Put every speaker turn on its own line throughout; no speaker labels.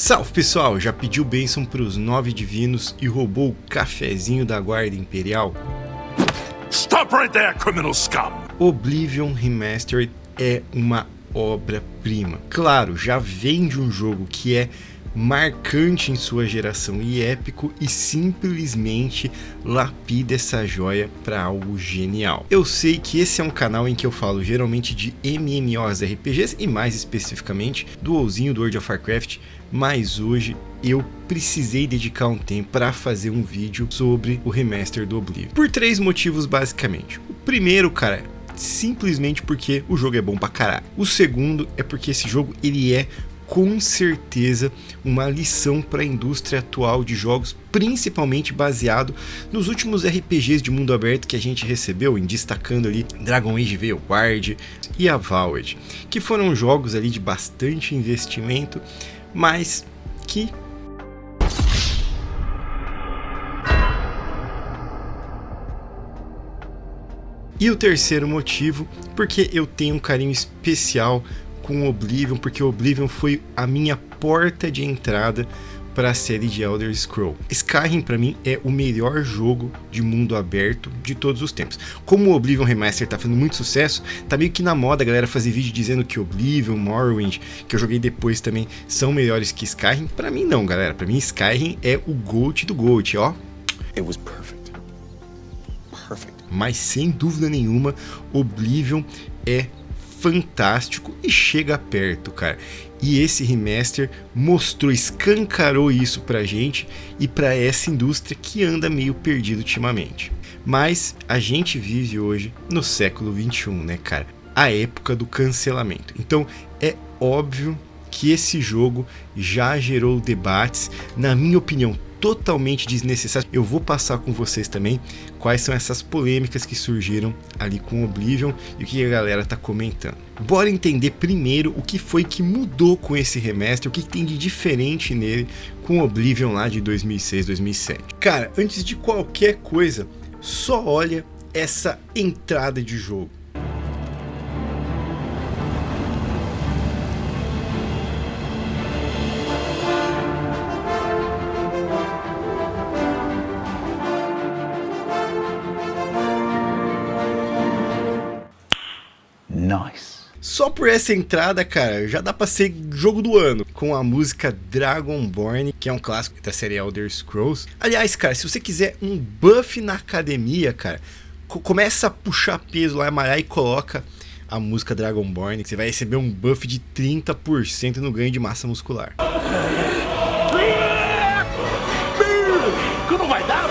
Salve pessoal, já pediu bênção para os 9 divinos e roubou o cafezinho da guarda imperial?
Stop right there, criminal scum!
Oblivion Remastered é uma obra-prima. Claro, já vem de um jogo que é marcante em sua geração e épico e simplesmente lapida essa joia para algo genial. Eu sei que esse é um canal em que eu falo geralmente de MMOs RPGs e mais especificamente do WoWzinho, do World of Warcraft, mas hoje eu precisei dedicar um tempo para fazer um vídeo sobre o remaster do Oblivion. Por 3 motivos basicamente. O primeiro, cara, simplesmente porque o jogo é bom pra caralho. O segundo é porque esse jogo ele é com certeza uma lição para a indústria atual de jogos, principalmente baseado nos últimos RPGs de mundo aberto que a gente recebeu, em destacando ali Dragon Age Veilguard e Avowed, que foram jogos ali de bastante investimento, mas que E o terceiro motivo, porque eu tenho um carinho especial com o Oblivion, porque o Oblivion foi a minha porta de entrada para a série de Elder Scrolls. Skyrim para mim é o melhor jogo de mundo aberto de todos os tempos. Como o Oblivion Remaster tá fazendo muito sucesso, tá meio que na moda a galera fazer vídeo dizendo que Oblivion, Morrowind, que eu joguei depois também, são melhores que Skyrim. Para mim não, galera. Para mim Skyrim é o GOAT do GOAT, ó.
It was perfect. Perfect.
Mas sem dúvida nenhuma, Oblivion é fantástico e chega perto, cara. E esse remaster mostrou, escancarou isso pra gente e pra essa indústria que anda meio perdida ultimamente. Mas a gente vive hoje no século 21, né, cara? A época do cancelamento. Então é óbvio que esse jogo já gerou debates, na minha opinião, totalmente desnecessário. Eu vou passar com vocês também quais são essas polêmicas que surgiram ali com Oblivion e o que a galera tá comentando. Bora entender primeiro o que foi que mudou com esse remaster, o que tem de diferente nele com Oblivion lá de 2006, 2007. Cara, antes de qualquer coisa, só olha essa entrada de jogo.
Nice.
Só por essa entrada, cara, já dá pra ser jogo do ano, com a música Dragonborn, que é um clássico da série Elder Scrolls. Aliás, cara, se você quiser um buff na academia, cara, começa a puxar peso lá, malhar e coloca a música Dragonborn, que você vai receber um buff de 30% no ganho de massa muscular.
Não vai dar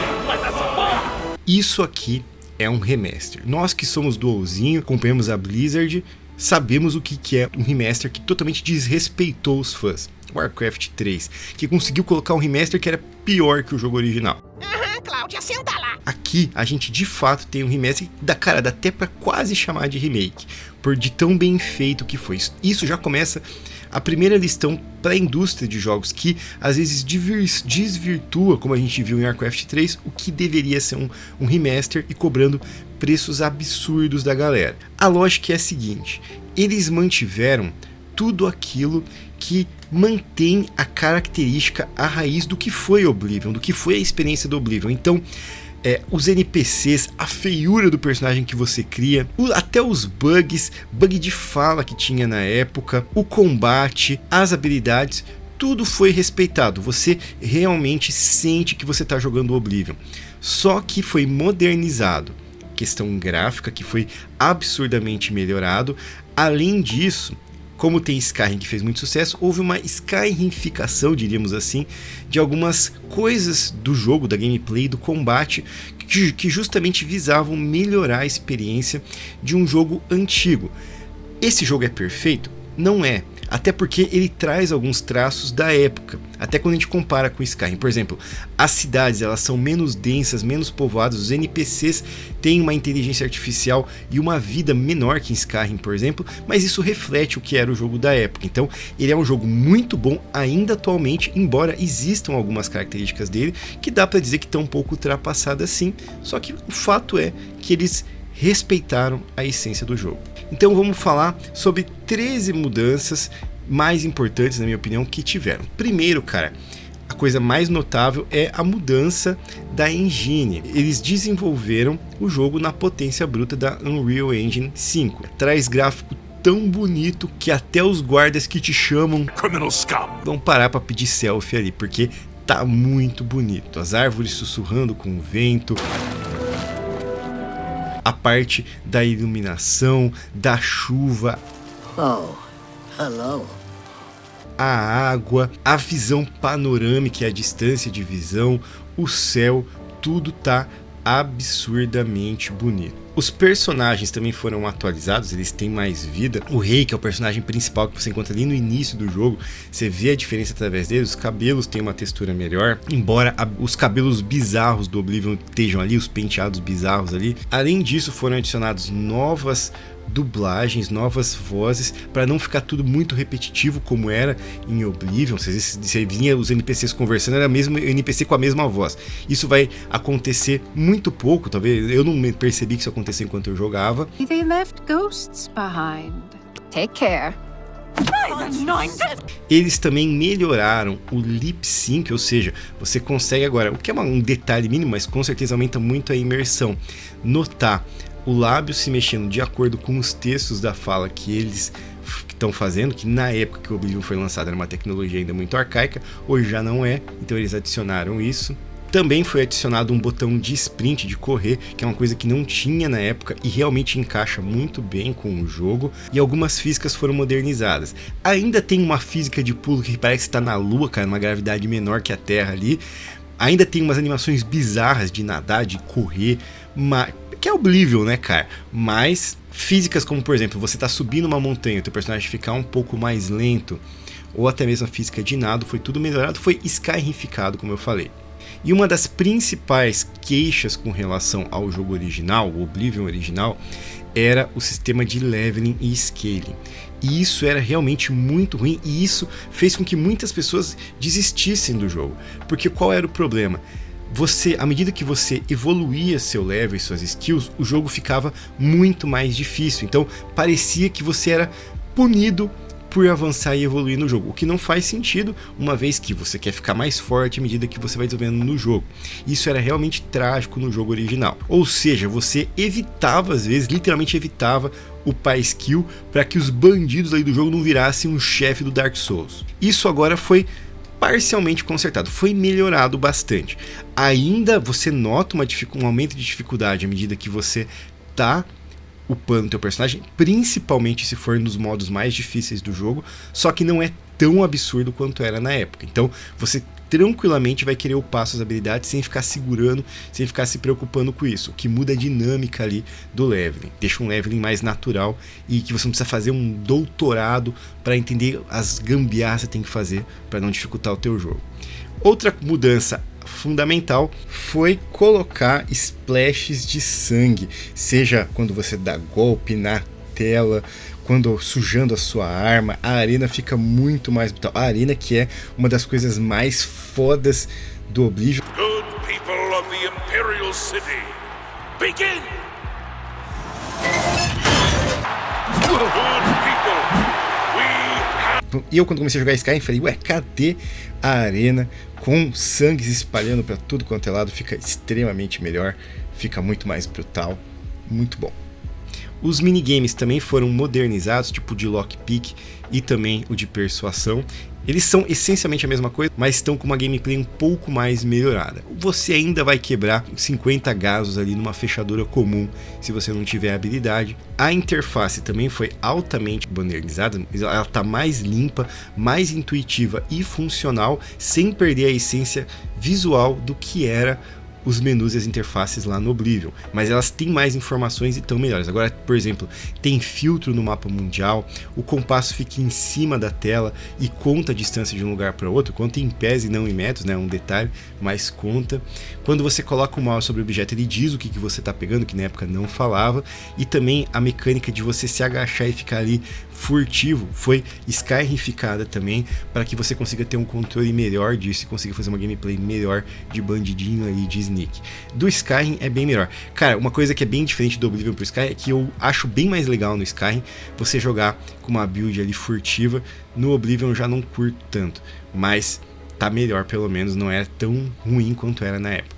essa porra!
Isso aqui é um remaster. Nós que somos do WoWzinho, acompanhamos a Blizzard, sabemos o que é um remaster que totalmente desrespeitou os fãs. Warcraft 3, que conseguiu colocar um remaster que era pior que o jogo original.
Cláudia, senta lá.
Aqui a gente de fato tem um remaster que dá até pra quase chamar de remake, por de tão bem feito que foi. Isso já começa a primeira lição para a indústria de jogos, que às vezes desvirtua, como a gente viu em Warcraft 3, o que deveria ser um remaster e cobrando preços absurdos da galera. A lógica é a seguinte: eles mantiveram tudo aquilo que mantém a característica, a raiz do que foi Oblivion, do que foi a experiência do Oblivion. Então, os NPCs, a feiura do personagem que você cria, até os bugs, bug de fala que tinha na época, o combate, as habilidades, tudo foi respeitado. Você realmente sente que você está jogando Oblivion. Só que foi modernizado. Questão gráfica que foi absurdamente melhorado. Além disso, como tem Skyrim que fez muito sucesso, houve uma Skyrificação, diríamos assim, de algumas coisas do jogo, da gameplay, do combate, que justamente visavam melhorar a experiência de um jogo antigo. Esse jogo é perfeito? Não é. Até porque ele traz alguns traços da época, até quando a gente compara com Skyrim. Por exemplo, as cidades elas são menos densas, menos povoadas, os NPCs têm uma inteligência artificial e uma vida menor que em Skyrim, por exemplo, mas isso reflete o que era o jogo da época. Então ele é um jogo muito bom ainda atualmente, embora existam algumas características dele que dá para dizer que estão um pouco ultrapassadas sim, só que o fato é que eles respeitaram a essência do jogo. Então vamos falar sobre 13 mudanças mais importantes, na minha opinião, que tiveram. Primeiro, cara, a coisa mais notável é a mudança da engine. Eles desenvolveram o jogo na potência bruta da Unreal Engine 5. Traz gráfico tão bonito que até os guardas que te chamam
Criminal scum.
vão parar para pedir selfie ali, porque tá muito bonito. As árvores sussurrando com o vento, a parte da iluminação, da chuva, a água, a visão panorâmica, a distância de visão, o céu, tudo tá absurdamente bonito. Os personagens também foram atualizados, eles têm mais vida. O rei, que é o personagem principal que você encontra ali no início do jogo, você vê a diferença através dele. Os cabelos têm uma textura melhor, embora os cabelos bizarros do Oblivion estejam ali, os penteados bizarros ali. Além disso, foram adicionados novas dublagens, novas vozes, para não ficar tudo muito repetitivo como era em Oblivion. Você vinha os NPCs conversando, era mesmo NPC com a mesma voz. Isso vai acontecer muito pouco, talvez eu não percebi que isso aconteceu enquanto eu jogava.
They left ghosts behind. Take care.
Eles também melhoraram o lip sync, ou seja, você consegue agora, o que é um detalhe mínimo, mas com certeza aumenta muito a imersão, notar o lábio se mexendo de acordo com os textos da fala que eles estão fazendo, que na época que o Oblivion foi lançado era uma tecnologia ainda muito arcaica, hoje já não é, então eles adicionaram isso. Também foi adicionado um botão de sprint, de correr, que é uma coisa que não tinha na época e realmente encaixa muito bem com o jogo, e algumas físicas foram modernizadas. Ainda tem uma física de pulo que parece estar na lua, cara, uma gravidade menor que a Terra ali. Ainda tem umas animações bizarras de nadar, de correr, que é Oblivion, né, cara? Mas físicas como, por exemplo, você tá subindo uma montanha, o teu personagem ficar um pouco mais lento, ou até mesmo a física de nado, foi tudo melhorado, foi skyrificado, como eu falei. E uma das principais queixas com relação ao jogo original, o Oblivion original, era o sistema de leveling e scaling. E isso era realmente muito ruim, e isso fez com que muitas pessoas desistissem do jogo. Porque qual era o problema? À medida que você evoluía seu level e suas skills, o jogo ficava muito mais difícil. Então parecia que você era punido por avançar e evoluir no jogo, o que não faz sentido, uma vez que você quer ficar mais forte à medida que você vai desenvolvendo no jogo. Isso era realmente trágico no jogo original. Ou seja, você evitava, às vezes, literalmente evitava upar skill para que os bandidos aí do jogo não virassem um chefe do Dark Souls. Isso agora foi parcialmente consertado, foi melhorado bastante. Ainda você nota um aumento de dificuldade à medida que você tá upando teu personagem, principalmente se for nos modos mais difíceis do jogo, só que não é tão absurdo quanto era na época. Então você tranquilamente vai querer upar suas habilidades sem ficar segurando, sem ficar se preocupando com isso, o que muda a dinâmica ali do leveling, deixa um leveling mais natural e que você não precisa fazer um doutorado para entender as gambiarras que você tem que fazer para não dificultar o teu jogo. Outra mudança fundamental foi colocar splashes de sangue, seja quando você dá golpe na tela, quando sujando a sua arma, a arena fica muito mais brutal. A arena que é uma das coisas mais fodas do Oblivion.
Good people of the Imperial City, begin! Good people,
E eu, quando comecei a jogar Skyrim, falei, ué, cadê a arena com sangues espalhando para tudo quanto é lado? Fica extremamente melhor, fica muito mais brutal, muito bom. Os minigames também foram modernizados, tipo o de lockpick e também o de persuasão. Eles são essencialmente a mesma coisa, mas estão com uma gameplay um pouco mais melhorada. Você ainda vai quebrar 50 gasos ali numa fechadura comum, se você não tiver habilidade. A interface também foi altamente modernizada, ela está mais limpa, mais intuitiva e funcional, sem perder a essência visual do que era os menus e as interfaces lá no Oblivion, mas elas têm mais informações e estão melhores. Agora, por exemplo, tem filtro no mapa mundial, o compasso fica em cima da tela e conta a distância de um lugar para outro, conta em pés e não em metros, né? Um detalhe, mas conta. Quando você coloca o mouse sobre o objeto, ele diz o que você está pegando, que na época não falava, e também a mecânica de você se agachar e ficar ali furtivo foi skyrificada também, para que você consiga ter um controle melhor disso e consiga fazer uma gameplay melhor de bandidinho ali, de Nick. Do Skyrim é bem melhor. Cara, uma coisa que é bem diferente do Oblivion pro Skyrim é que eu acho bem mais legal no Skyrim você jogar com uma build ali furtiva. No Oblivion eu já não curto tanto, mas tá melhor, pelo menos não é tão ruim quanto era na época.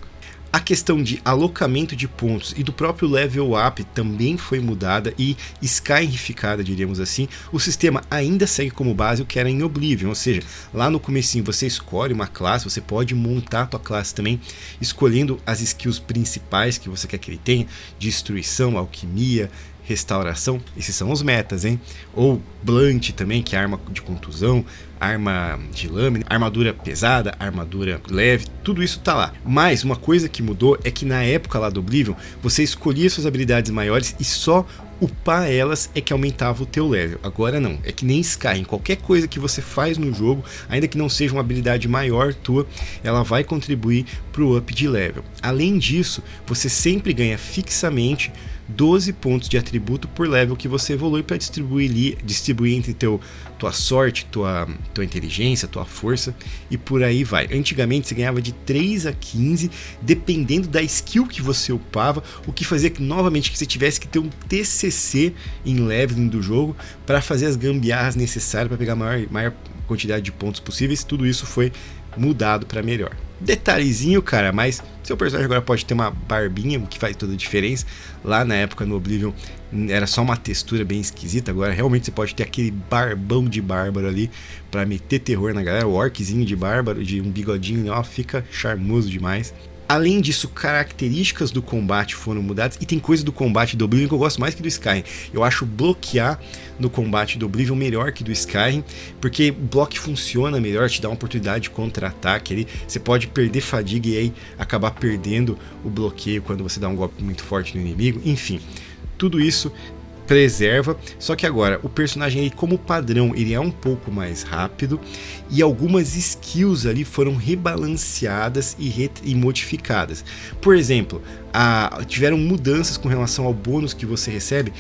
A questão de alocamento de pontos e do próprio level up também foi mudada e skyrificada, diríamos assim. O sistema ainda segue como base o que era em Oblivion, ou seja, lá no comecinho você escolhe uma classe, você pode montar a tua classe também, escolhendo as skills principais que você quer que ele tenha: destruição, alquimia, restauração, esses são os metas, hein? Ou Blunt também, que é arma de contusão, arma de lâmina, armadura pesada, armadura leve, tudo isso tá lá. Mas uma coisa que mudou é que na época lá do Oblivion, você escolhia suas habilidades maiores e só upar elas é que aumentava o teu level. Agora não, é que nem Skyrim, qualquer coisa que você faz no jogo, ainda que não seja uma habilidade maior tua, ela vai contribuir pro up de level. Além disso, você sempre ganha fixamente 12 pontos de atributo por level que você evolui para distribuir entre tua sorte, tua inteligência, tua força e por aí vai. Antigamente você ganhava de 3 a 15, dependendo da skill que você upava, o que fazia que novamente que você tivesse que ter um TCC em leveling do jogo para fazer as gambiarras necessárias para pegar a maior quantidade de pontos possíveis. Tudo isso foi mudado para melhor. Detalhezinho, cara, mas seu personagem agora pode ter uma barbinha, o que faz toda a diferença. Lá na época no Oblivion era só uma textura bem esquisita, agora realmente você pode ter aquele barbão de bárbaro ali para meter terror na galera. O orczinho de bárbaro, de um bigodinho, ó, fica charmoso demais. Além disso, características do combate foram mudadas e tem coisa do combate do Oblivion que eu gosto mais que do Skyrim. Eu acho bloquear no combate do Oblivion melhor que do Skyrim, porque o bloco funciona melhor, te dá uma oportunidade de contra-ataque ali. Você pode perder fadiga e aí acabar perdendo o bloqueio quando você dá um golpe muito forte no inimigo. Enfim, tudo isso preserva, só que agora o personagem aí, como padrão, ele é um pouco mais rápido e algumas skills ali foram rebalanceadas e modificadas. Por exemplo, tiveram mudanças com relação ao bônus que você recebe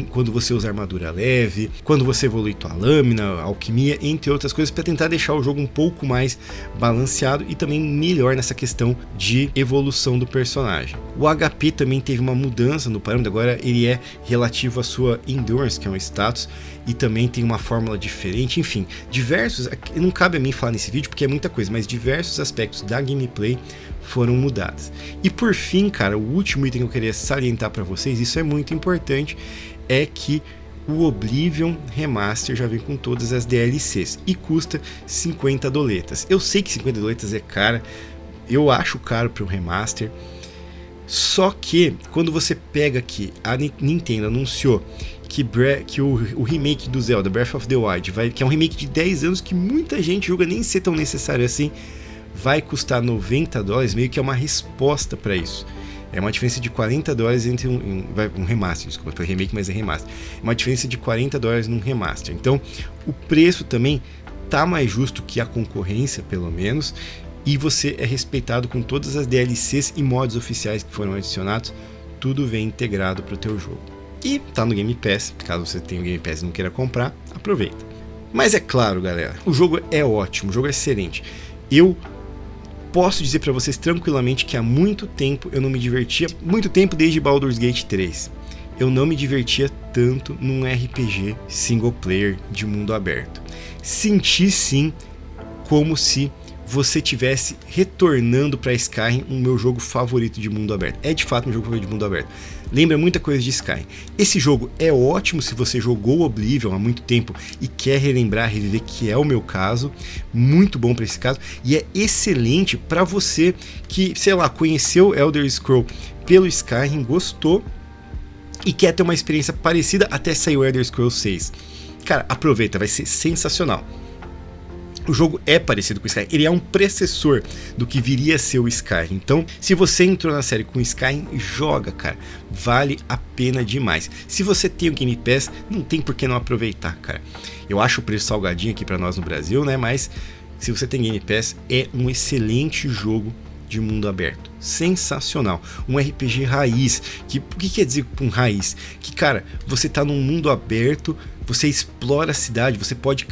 quando você usa armadura leve, quando você evolui tua lâmina, alquimia, entre outras coisas, para tentar deixar o jogo um pouco mais balanceado e também melhor nessa questão de evolução do personagem. O HP também teve uma mudança no parâmetro, agora ele é relativo à sua Endurance, que é um status, e também tem uma fórmula diferente. Enfim, diversos, não cabe a mim falar nesse vídeo porque é muita coisa, mas diversos aspectos da gameplay foram mudados. E por fim, cara, o último item que eu queria salientar para vocês, isso é muito importante, é que o Oblivion Remaster já vem com todas as DLCs e custa 50 doletas. Eu sei que 50 doletas é cara, eu acho caro para um remaster. Só que quando você pega aqui, a Nintendo anunciou que o remake do Zelda Breath of the Wild, que é um remake de 10 anos que muita gente julga nem ser tão necessário assim, vai custar 90 dólares, meio que é uma resposta para isso. É uma diferença de 40 dólares entre um remaster, desculpa, foi remake, mas é remaster. É uma diferença de 40 dólares num remaster. Então, o preço também tá mais justo que a concorrência, pelo menos. E você é respeitado com todas as DLCs e mods oficiais que foram adicionados, tudo vem integrado para o teu jogo. E tá no Game Pass, caso você tenha o Game Pass e não queira comprar, aproveita. Mas é claro, galera, o jogo é ótimo, o jogo é excelente. Eu posso dizer para vocês tranquilamente que há muito tempo eu não me divertia, muito tempo desde Baldur's Gate 3, eu não me divertia tanto num RPG single player de mundo aberto. Senti sim como se você tivesse retornando para Skyrim, o meu jogo favorito de mundo aberto. É de fato meu jogo favorito de mundo aberto. Lembra muita coisa de Skyrim. Esse jogo é ótimo se você jogou Oblivion há muito tempo e quer relembrar, reviver, que é o meu caso. Muito bom para esse caso. E é excelente para você que, sei lá, conheceu Elder Scrolls pelo Skyrim, gostou e quer ter uma experiência parecida até sair o Elder Scrolls 6. Cara, aproveita, vai ser sensacional. O jogo é parecido com o Skyrim, ele é um precessor do que viria a ser o Skyrim. Então, se você entrou na série com o Skyrim, joga, cara. Vale a pena demais. Se você tem o Game Pass, não tem por que não aproveitar, cara. Eu acho o preço salgadinho aqui pra nós no Brasil, né? Mas se você tem Game Pass, é um excelente jogo de mundo aberto. Sensacional. Um RPG raiz. O que quer dizer com raiz? Que, cara, você tá num mundo aberto você explora a cidade, você pode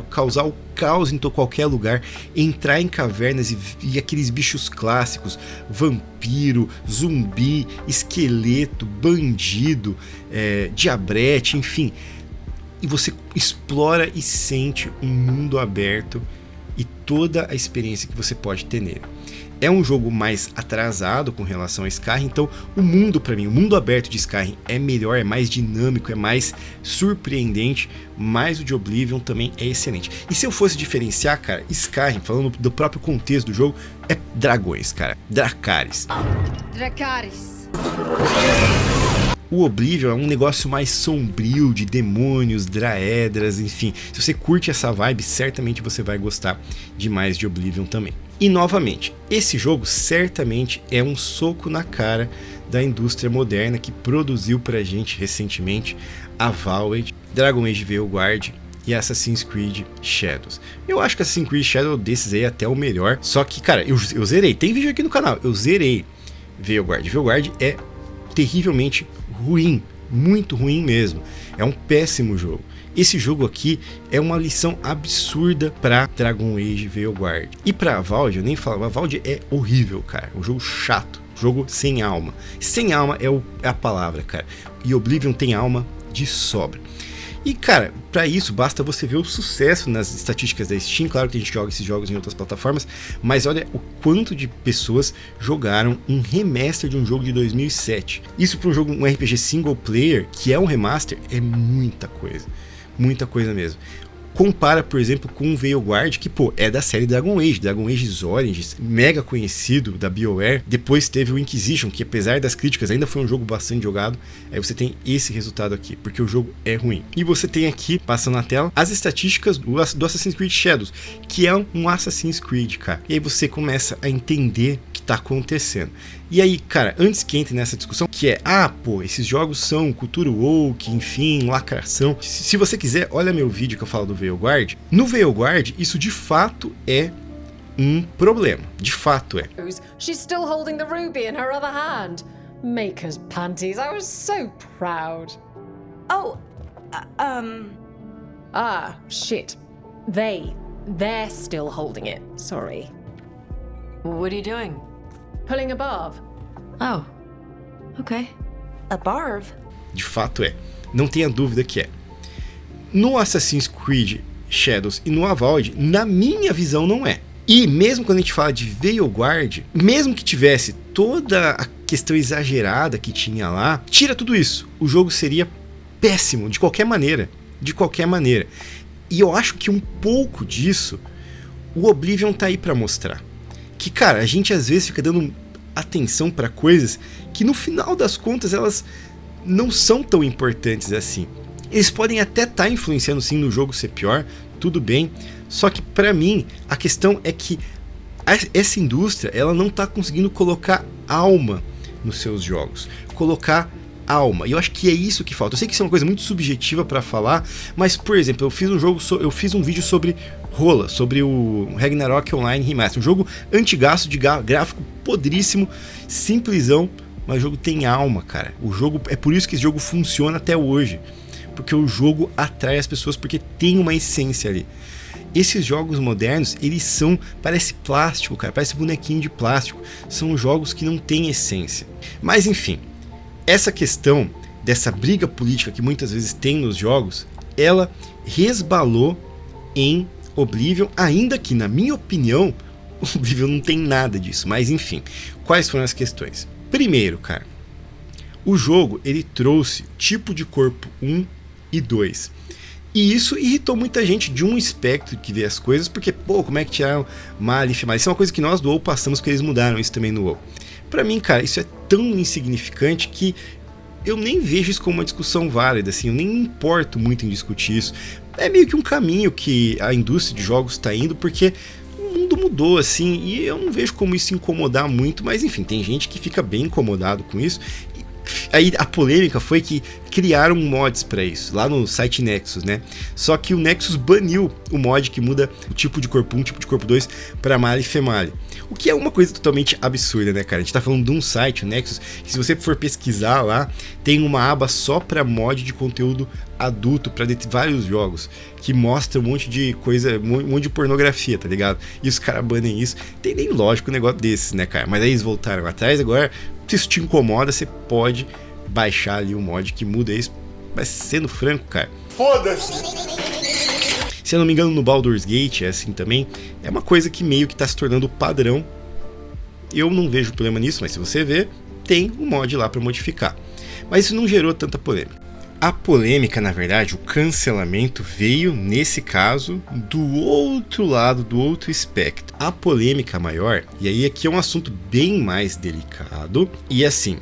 causar o caos em qualquer lugar, entrar em cavernas e aqueles bichos clássicos, vampiro, zumbi, esqueleto, bandido, diabrete, enfim. E você explora e sente um mundo aberto e toda a experiência que você pode ter nele. É um jogo mais atrasado com relação a Skyrim, então o mundo, para mim, o mundo aberto de Skyrim é melhor, é mais dinâmico, é mais surpreendente, mas o de Oblivion também é excelente. E se eu fosse diferenciar, cara, Skyrim, falando do próprio contexto do jogo, é dragões, cara, Dracarys.
Dracarys.
O Oblivion é um negócio mais sombrio, de demônios, draedras, enfim. Se você curte essa vibe, certamente você vai gostar demais de Oblivion também. E novamente, esse jogo certamente é um soco na cara da indústria moderna que produziu pra gente recentemente a Valve, Dragon Age Veilguard e Assassin's Creed Shadows. Eu acho que Assassin's Creed Shadows desses aí é até o melhor, só que, cara, eu zerei, tem vídeo aqui no canal, eu zerei Veilguard. Veilguard é terrivelmente ruim, muito ruim mesmo, é um péssimo jogo. Esse jogo aqui é uma lição absurda para Dragon Age Veilguard. E para Valve, eu nem falo, a Valve é horrível, cara. Um jogo chato, jogo sem alma. Sem alma é a palavra, cara. E Oblivion tem alma de sobra. E, cara, para isso basta você ver o sucesso nas estatísticas da Steam. Claro que a gente joga esses jogos em outras plataformas, mas olha o quanto de pessoas jogaram um remaster de um jogo de 2007. Isso para um jogo, um RPG single player, que é um remaster, é muita coisa. Muita coisa mesmo. Compara, por exemplo, com o Veilguard, que, pô, é da série Dragon Age Origins, mega conhecido da BioWare. Depois teve o Inquisition, que apesar das críticas ainda foi um jogo bastante jogado. Aí você tem esse resultado aqui, porque o jogo é ruim. E você tem aqui, passando na tela, as estatísticas do Assassin's Creed Shadows, que é um Assassin's Creed, cara. E aí você começa a entender o que tá acontecendo. E aí, cara, antes que entre nessa discussão, que é, pô, esses jogos são cultura woke, enfim, lacração. Se você quiser, olha meu vídeo que eu falo do Veilguard. No Veilguard, isso de fato é um problema. De fato é.
She's still holding the ruby in her other hand. Maker's panties. I was so proud.
Oh,
Ah, shit. They're still holding it. Sorry.
what are you doing?
Pulling a barb.
Oh, okay. A barb?
De fato é. Não tenha dúvida que é. No Assassin's Creed Shadows e no Avowed, na minha visão, não é. E mesmo quando a gente fala de Veilguard, mesmo que tivesse toda a questão exagerada que tinha lá, tira tudo isso. O jogo seria péssimo, de qualquer maneira. De qualquer maneira. E eu acho que um pouco disso, o Oblivion tá aí pra mostrar. Que, cara, a gente às vezes fica dando atenção pra coisas que no final das contas elas não são tão importantes assim. Eles podem até estar influenciando sim no jogo ser pior, tudo bem. Só que pra mim a questão é que essa indústria ela não tá conseguindo colocar alma nos seus jogos, colocar alma. E eu acho que é isso que falta. Eu sei que isso é uma coisa muito subjetiva para falar, mas por exemplo, eu fiz um vídeo sobre Rola, sobre o Ragnarok Online Remaster, um jogo antigaço de gráfico podríssimo, simplesão, mas o jogo tem alma, cara. O jogo é por isso que esse jogo funciona até hoje, porque o jogo atrai as pessoas porque tem uma essência ali. Esses jogos modernos, eles são, parece plástico, cara, parece bonequinho de plástico. São jogos que não têm essência. Mas enfim, essa questão dessa briga política que muitas vezes tem nos jogos, ela resbalou em Oblivion, ainda que na minha opinião, Oblivion não tem nada disso. Mas enfim, quais foram as questões? Primeiro, cara, o jogo ele trouxe tipo de corpo 1 e 2. E isso irritou muita gente de um espectro que vê as coisas, porque, pô, como é que tiraram Malif? Mas isso é uma coisa que nós do WoW passamos, porque eles mudaram isso também no WoW. Pra mim, cara, isso é tão insignificante que eu nem vejo isso como uma discussão válida, assim, eu nem me importo muito em discutir isso. É meio que um caminho que a indústria de jogos tá indo, porque o mundo mudou, assim, e eu não vejo como isso incomodar muito, mas enfim, tem gente que fica bem incomodado com isso. Aí a polêmica foi que criaram mods para isso, lá no site Nexus, né? Só que o Nexus baniu o mod que muda o tipo de corpo 1, tipo de corpo 2 para Mali e Femali. O que é uma coisa totalmente absurda, né, cara? A gente tá falando de um site, o Nexus, que se você for pesquisar lá, tem uma aba só pra mod de conteúdo adulto, pra vários jogos, que mostra um monte de coisa, um monte de pornografia, tá ligado? E os caras banem isso. Tem nem lógico um negócio desses, né, cara? Mas aí eles voltaram atrás, agora, se isso te incomoda, você pode baixar ali um mod que muda isso. Mas sendo franco, cara,
Foda-se!
se eu não me engano, no Baldur's Gate é assim também. É uma coisa que meio que tá se tornando padrão. Eu não vejo problema nisso, mas se você ver, tem um mod lá para modificar. Mas isso não gerou tanta polêmica. A polêmica, na verdade, o cancelamento veio, nesse caso, do outro lado, do outro espectro. A polêmica maior, e aí aqui é um assunto bem mais delicado, e assim,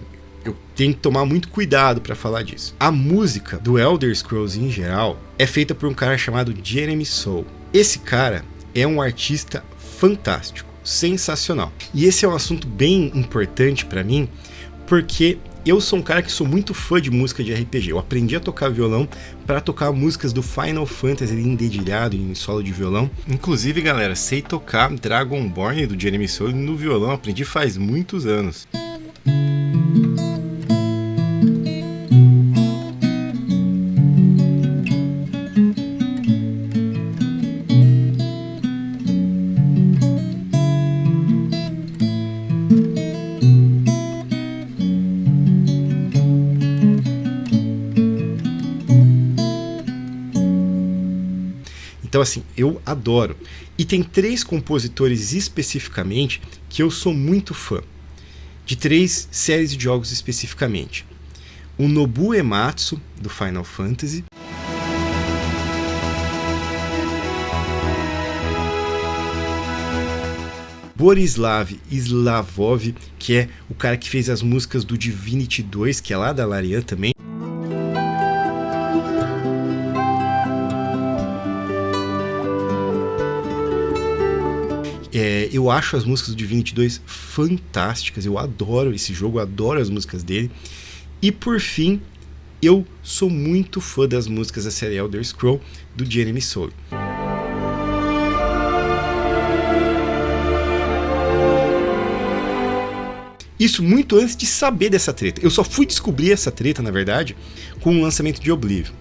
eu tenho que tomar muito cuidado para falar disso. A música do Elder Scrolls em geral é feita por um cara chamado Jeremy Soule. Esse cara é um artista fantástico, sensacional. E esse é um assunto bem importante para mim, porque eu sou um cara que sou muito fã de música de RPG. Eu aprendi a tocar violão para tocar músicas do Final Fantasy em dedilhado, em solo de violão. Inclusive, galera, sei tocar Dragonborn do Jeremy Soule no violão, aprendi faz muitos anos. Então assim, eu adoro. E tem 3 compositores especificamente que eu sou muito fã. De 3 séries de jogos especificamente. O Nobuo Uematsu, do Final Fantasy. Borislav Slavov, que é o cara que fez as músicas do Divinity 2, que é lá da Larian também. Eu acho as músicas do Divinity 2 fantásticas, eu adoro esse jogo, eu adoro as músicas dele. E por fim, eu sou muito fã das músicas da série Elder Scrolls do Jeremy Soule. Isso muito antes de saber dessa treta. Eu só fui descobrir essa treta, na verdade, com o lançamento de Oblivion.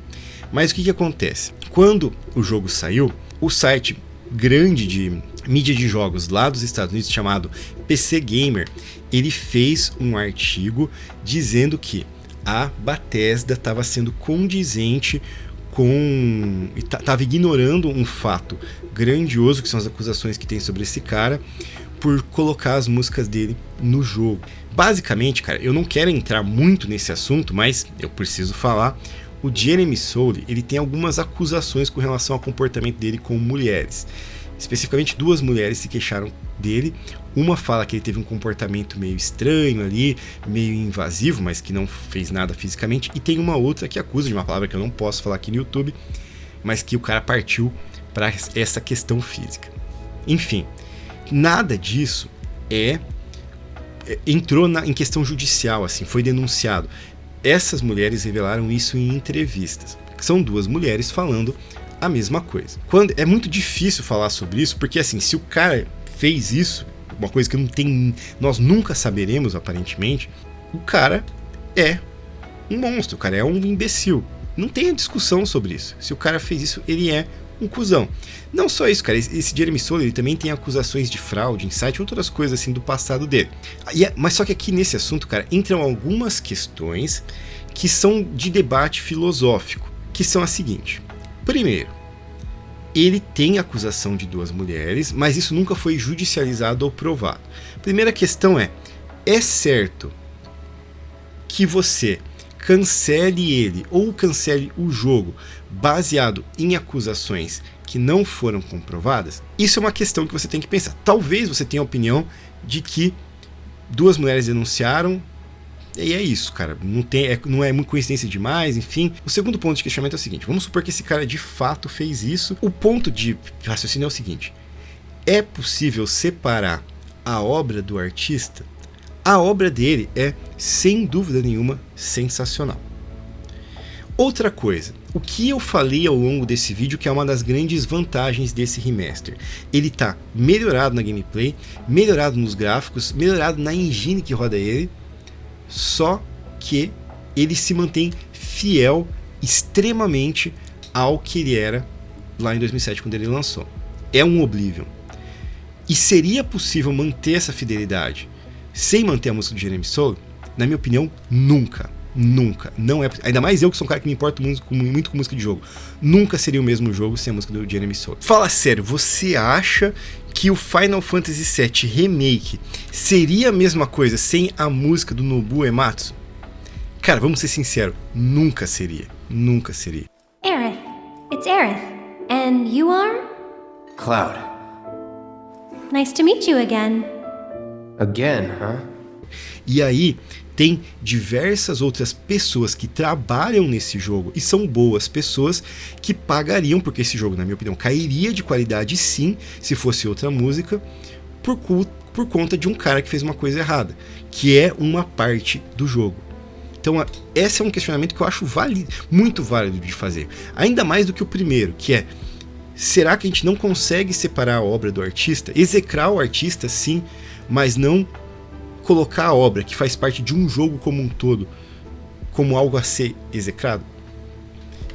Mas o que acontece? Quando o jogo saiu, o site grande de mídia de jogos lá dos Estados Unidos, chamado PC Gamer, ele fez um artigo dizendo que a Bethesda estava sendo condizente com... estava ignorando um fato grandioso, que são as acusações que tem sobre esse cara, por colocar as músicas dele no jogo. Basicamente, cara, eu não quero entrar muito nesse assunto, mas eu preciso falar. O Jeremy Soule, ele tem algumas acusações com relação ao comportamento dele com mulheres. Especificamente 2 mulheres se queixaram dele. Uma fala que ele teve um comportamento meio estranho ali, meio invasivo, mas que não fez nada fisicamente. E tem uma outra que acusa de uma palavra que eu não posso falar aqui no YouTube, mas que o cara partiu para essa questão física. Enfim, nada disso entrou em questão judicial, assim, foi denunciado. Essas mulheres revelaram isso em entrevistas. São 2 mulheres falando a mesma coisa. É muito difícil falar sobre isso, porque assim, se o cara fez isso, uma coisa que nós nunca saberemos aparentemente, o cara é um monstro, o cara é um imbecil. Não tem discussão sobre isso. Se o cara fez isso, ele é um cuzão. Não só isso, cara, esse Jeremy Soule, ele também tem acusações de fraude, insight, outras coisas assim do passado dele. Mas só que aqui nesse assunto, cara, entram algumas questões que são de debate filosófico, que são as seguintes. Primeiro, ele tem acusação de 2 mulheres, mas isso nunca foi judicializado ou provado. Primeira questão é certo que você cancele ele ou cancele o jogo baseado em acusações que não foram comprovadas? Isso é uma questão que você tem que pensar. Talvez você tenha a opinião de que 2 mulheres denunciaram, e é isso, cara. Não é muito coincidência demais, enfim. O segundo ponto de questionamento é o seguinte: vamos supor que esse cara de fato fez isso. O ponto de raciocínio é o seguinte: é possível separar a obra do artista? A obra dele é, sem dúvida nenhuma, sensacional. Outra coisa, o que eu falei ao longo desse vídeo que é uma das grandes vantagens desse remaster. Ele tá melhorado na gameplay, melhorado nos gráficos, melhorado na engine que roda ele, só que ele se mantém fiel extremamente ao que ele era lá em 2007 quando ele lançou. É um Oblivion. E seria possível manter essa fidelidade sem manter a música do Jeremy Soule? Na minha opinião, nunca. Nunca. Não é, ainda mais eu que sou um cara que me importa muito com música de jogo. Nunca seria o mesmo jogo sem a música do Jeremy Soule. Fala sério, você acha que o Final Fantasy VII Remake seria a mesma coisa sem a música do Nobuo Uematsu? Cara, vamos ser sinceros, nunca seria. Nunca seria.
Aerith. It's Aerith. And you are?
Cloud.
Nice to meet you again.
Again, huh?
E aí, tem diversas outras pessoas que trabalham nesse jogo e são boas pessoas que pagariam, porque esse jogo, na minha opinião, cairia de qualidade sim, se fosse outra música, por conta de um cara que fez uma coisa errada, que é uma parte do jogo. Então, esse é um questionamento que eu acho muito válido de fazer. Ainda mais do que o primeiro, que é: será que a gente não consegue separar a obra do artista? Execrar o artista, sim, mas não colocar a obra, que faz parte de um jogo como um todo, como algo a ser execrado?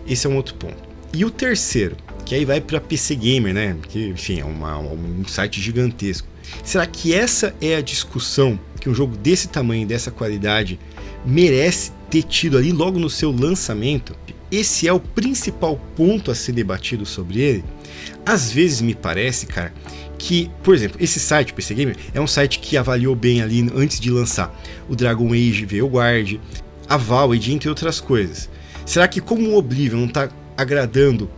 Esse é um outro ponto. E o terceiro, que aí vai para PC Gamer, né? Que, enfim, é um site gigantesco. Será que essa é a discussão que um jogo desse tamanho, dessa qualidade, merece ter tido ali logo no seu lançamento? Esse é o principal ponto a ser debatido sobre ele. Às vezes me parece, cara, que, por exemplo, esse site, o PC Gamer, é um site que avaliou bem ali antes de lançar o Dragon Age Veilguard, a Valve, entre outras coisas. Será que como o Oblivion não está agradando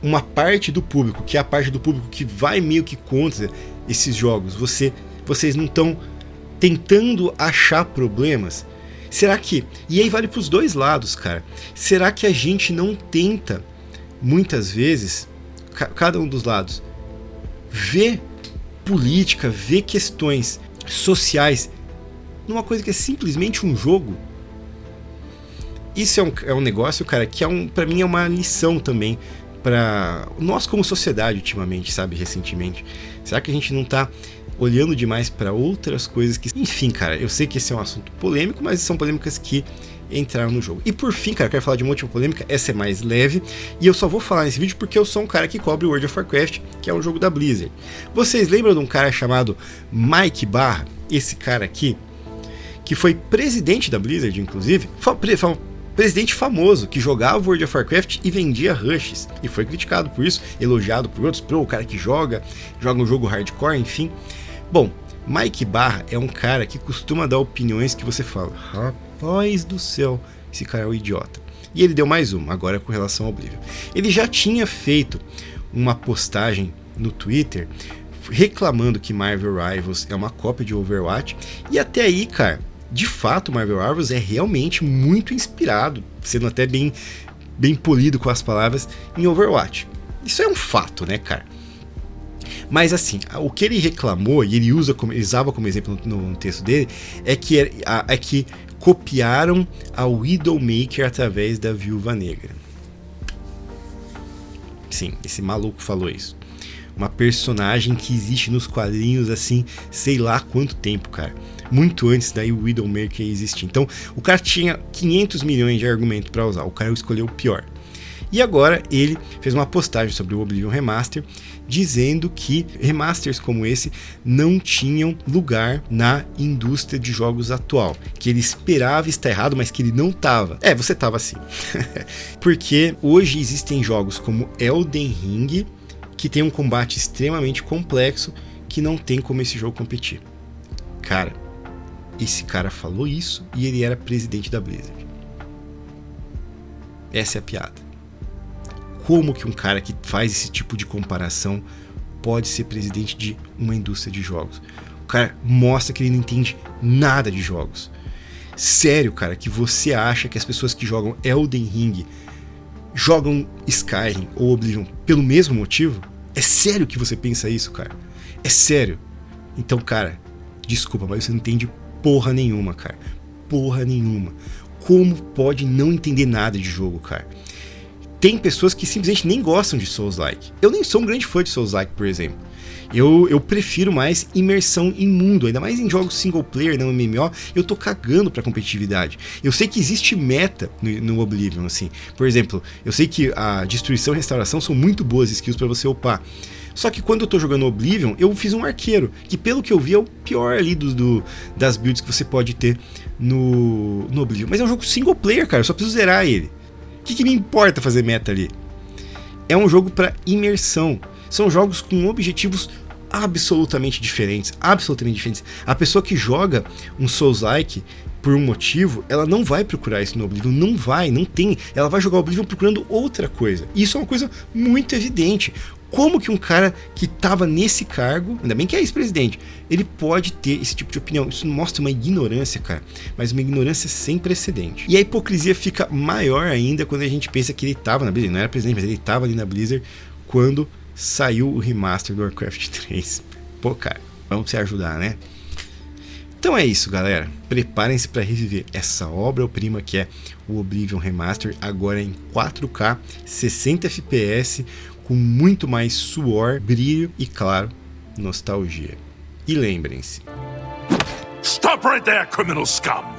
uma parte do público, que é a parte do público que vai meio que contra esses jogos, vocês não estão tentando achar problemas? Será que... E aí vale para os dois lados, cara. Será que a gente não tenta, muitas vezes, cada um dos lados, ver política, ver questões sociais numa coisa que é simplesmente um jogo? Isso é um negócio, cara, que pra mim é uma lição também para nós como sociedade ultimamente, sabe, recentemente. Será que a gente não tá olhando demais para outras coisas que... Enfim, cara, eu sei que esse é um assunto polêmico, mas são polêmicas que entraram no jogo. E por fim, cara, eu quero falar de uma última polêmica, essa é mais leve, e eu só vou falar nesse vídeo porque eu sou um cara que cobre World of Warcraft, que é um jogo da Blizzard. Vocês lembram de um cara chamado Mike Barra? Esse cara aqui, que foi presidente da Blizzard, inclusive, presidente famoso, que jogava World of Warcraft e vendia rushes, e foi criticado por isso, elogiado por outros, o cara que joga um jogo hardcore, enfim. Bom, Mike Barra é um cara que costuma dar opiniões que você fala: rapaz do céu, esse cara é um idiota. E ele deu mais uma, agora com relação ao Oblivion. Ele já tinha feito uma postagem no Twitter reclamando que Marvel Rivals é uma cópia de Overwatch, e até aí, cara, de fato, Marvel Rivals é realmente muito inspirado, sendo até bem polido com as palavras, em Overwatch. Isso é um fato, né, cara? Mas assim, o que ele reclamou, e ele usava como exemplo no texto dele, é que copiaram a Widowmaker através da Viúva Negra. Sim, esse maluco falou isso. Uma personagem que existe nos quadrinhos assim, sei lá quanto tempo, cara. Muito antes da Widowmaker existir. Então, o cara tinha 500 milhões de argumentos para usar. O cara escolheu o pior. E agora ele fez uma postagem sobre o Oblivion Remaster, dizendo que remasters como esse não tinham lugar na indústria de jogos atual. Que ele esperava estar errado, mas que ele não estava. Você estava assim. Porque hoje existem jogos como Elden Ring, que tem um combate extremamente complexo, que não tem como esse jogo competir. Cara, esse cara falou isso e ele era presidente da Blizzard. Essa é a piada. Como que um cara que faz esse tipo de comparação pode ser presidente de uma indústria de jogos? O cara mostra que ele não entende nada de jogos. Sério, cara, que você acha que as pessoas que jogam Elden Ring jogam Skyrim ou Oblivion pelo mesmo motivo? É sério que você pensa isso, cara? É sério? Então, cara, desculpa, mas você não entende porra nenhuma, cara. Porra nenhuma. como pode não entender nada de jogo, cara? Tem pessoas que simplesmente nem gostam de Souls-like. Eu nem sou um grande fã de Souls-like, por exemplo. Eu prefiro mais imersão em mundo, ainda mais em jogos single player, não MMO. Eu tô cagando pra competitividade. Eu sei que existe meta no Oblivion, assim. Por exemplo, eu sei que a destruição e restauração são muito boas skills pra você upar. Só que quando eu tô jogando Oblivion, eu fiz um arqueiro, que pelo que eu vi é o pior ali das builds que você pode ter no Oblivion. Mas é um jogo single player, cara, eu só preciso zerar ele. O que me importa fazer meta ali? É um jogo pra imersão. São jogos com objetivos absolutamente diferentes. Absolutamente diferentes. A pessoa que joga um Souls-like por um motivo, ela não vai procurar isso no Oblivion. Não vai, não tem. Ela vai jogar o Oblivion procurando outra coisa. E isso é uma coisa muito evidente. Como que um cara que estava nesse cargo, ainda bem que é ex-presidente, ele pode ter esse tipo de opinião? Isso mostra uma ignorância, cara, mas uma ignorância sem precedente. E a hipocrisia fica maior ainda quando a gente pensa que ele estava na Blizzard, não era presidente, mas ele estava ali na Blizzard quando saiu o remaster do Warcraft 3. Pô, cara, vamos se ajudar, né? Então é isso, galera. Preparem-se para reviver essa obra-prima que é o Oblivion Remaster, agora em 4K, 60 FPS, com muito mais suor, brilho e, claro, nostalgia. E lembrem-se...
Stop right there, criminal scum!